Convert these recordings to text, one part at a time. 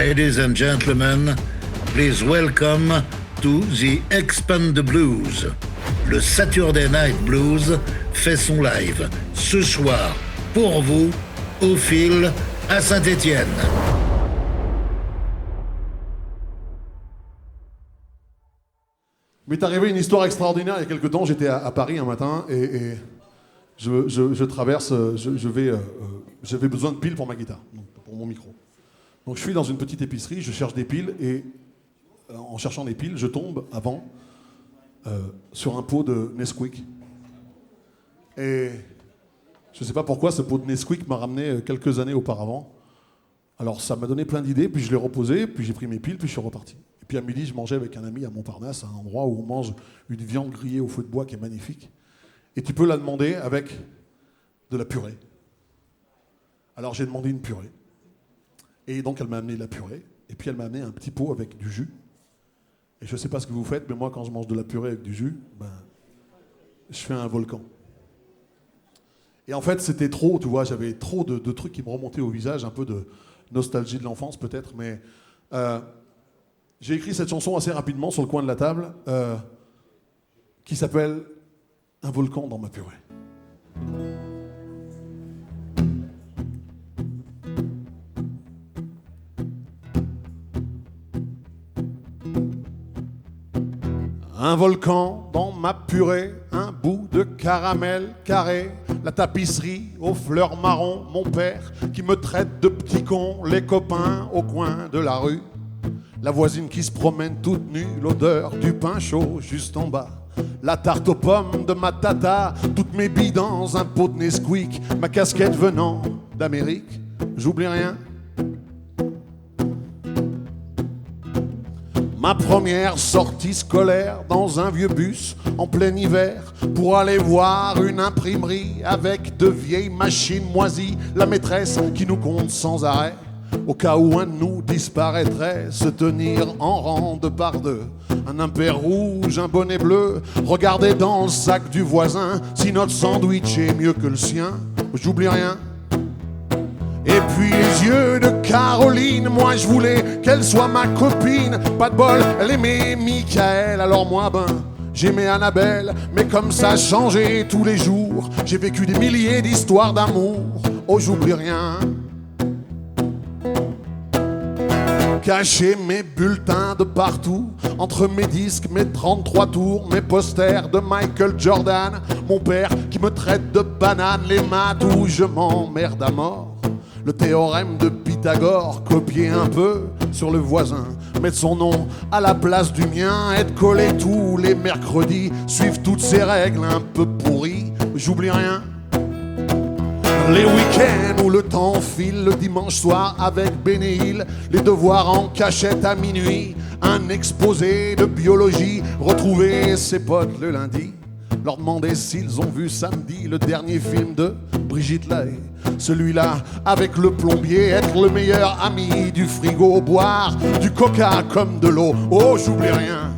Ladies and gentlemen, please welcome to the Expand Blues. Le Saturday Night Blues fait son live ce soir pour vous au fil à Saint-Étienne. M'est arrivé une histoire extraordinaire il y a quelques temps. J'étais à Paris un matin et je traverse, j'avais besoin de piles pour ma guitare, donc pour mon micro. Donc je suis dans une petite épicerie, je cherche des piles et en cherchant des piles, je tombe avant sur un pot de Nesquik. Et je ne sais pas pourquoi ce pot de Nesquik m'a ramené quelques années auparavant. Alors ça m'a donné plein d'idées, puis je l'ai reposé, puis j'ai pris mes piles, puis je suis reparti. Et puis à midi, je mangeais avec un ami à Montparnasse, un endroit où on mange une viande grillée au feu de bois qui est magnifique. Et tu peux la demander avec de la purée. Alors j'ai demandé une purée. Et donc elle m'a amené de la purée. Et puis elle m'a amené un petit pot avec du jus. Et je ne sais pas ce que vous faites, mais moi quand je mange de la purée avec du jus, je fais un volcan. Et en fait c'était trop, tu vois, j'avais trop de trucs qui me remontaient au visage, un peu de nostalgie de l'enfance peut-être, mais j'ai écrit cette chanson assez rapidement sur le coin de la table, qui s'appelle « Un volcan dans ma purée ». Un volcan dans ma purée, un bout de caramel carré, la tapisserie aux fleurs marron, mon père qui me traite de petit con, les copains au coin de la rue, la voisine qui se promène toute nue, l'odeur du pain chaud juste en bas, la tarte aux pommes de ma tata, toutes mes billes dans un pot de Nesquik, ma casquette venant d'Amérique, j'oublie rien. Ma première sortie scolaire dans un vieux bus en plein hiver pour aller voir une imprimerie avec de vieilles machines moisies. La maîtresse qui nous compte sans arrêt au cas où un de nous disparaîtrait, se tenir en rang de par deux. Un impair rouge, un bonnet bleu, regarder dans le sac du voisin si notre sandwich est mieux que le sien. J'oublie rien. Et puis les yeux de Caroline, moi je voulais qu'elle soit ma copine. Pas de bol, elle aimait Michael, alors moi j'aimais Annabelle. Mais comme ça a changé tous les jours, j'ai vécu des milliers d'histoires d'amour. Oh j'oublie rien. Cacher mes bulletins de partout, entre mes disques, mes 33 tours, mes posters de Michael Jordan, mon père qui me traite de banane, les maths où je m'emmerde à mort. Le théorème de Pythagore, copier un peu sur le voisin, mettre son nom à la place du mien, être collé tous les mercredis, suivre toutes ces règles un peu pourries, j'oublie rien. Les week-ends où le temps file, le dimanche soir avec Bénéil, les devoirs en cachette à minuit, un exposé de biologie, retrouver ses potes le lundi, leur demander s'ils ont vu samedi le dernier film de Brigitte Lahaie. Celui-là avec le plombier, être le meilleur ami du frigo, boire du coca comme de l'eau, oh j'oublie rien.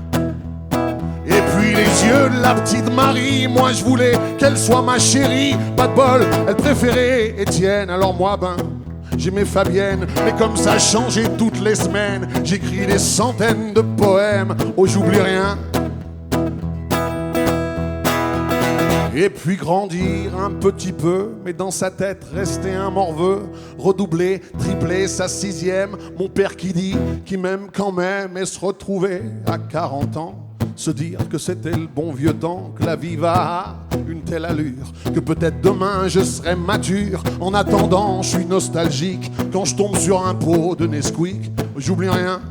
Et puis les yeux de la petite Marie, moi je voulais qu'elle soit ma chérie. Pas de bol, elle préférait Étienne, alors moi j'aimais Fabienne. Mais comme ça a changé toutes les semaines, j'écris des centaines de poèmes, oh j'oublie rien. Et puis grandir un petit peu, mais dans sa tête rester un morveux, redoubler, tripler sa sixième, mon père qui dit qu'il m'aime quand même, et se retrouver à 40 ans, se dire que c'était le bon vieux temps, que la vie va à une telle allure, que peut-être demain je serai mature. En attendant, je suis nostalgique, quand je tombe sur un pot de Nesquik, j'oublie rien.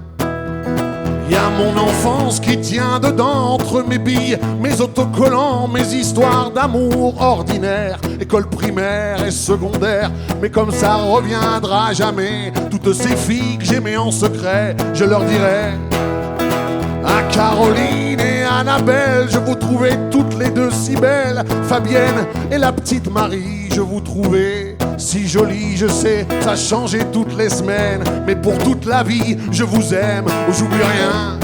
Y a mon enfance qui tient dedans, entre mes billes, mes autocollants, mes histoires d'amour ordinaire, école primaire et secondaire. Mais comme ça reviendra jamais, toutes ces filles que j'aimais en secret, je leur dirai à Caroline et Annabelle, je vous trouvais toutes les deux si belles. Fabienne et la petite Marie, je vous trouvais si jolie, je sais, ça a changé toutes les semaines, mais pour toute la vie, je vous aime, j'oublie rien.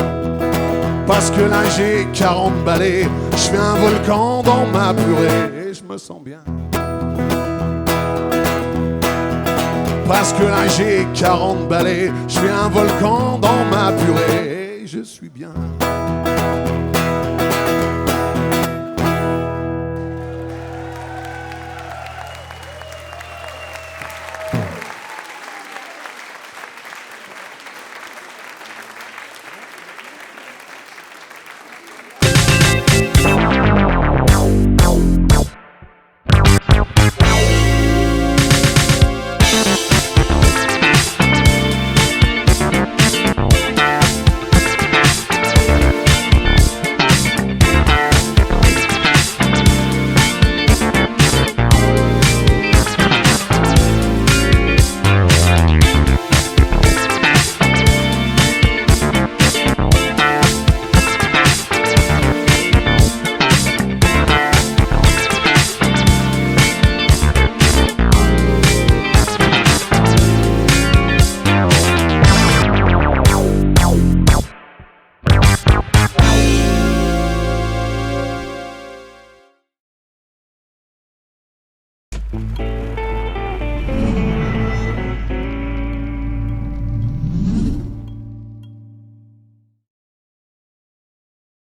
Parce que là j'ai 40 balais, je fais un volcan dans ma purée et je me sens bien. Parce que là j'ai 40 balais, je fais un volcan dans ma purée. Je suis bien.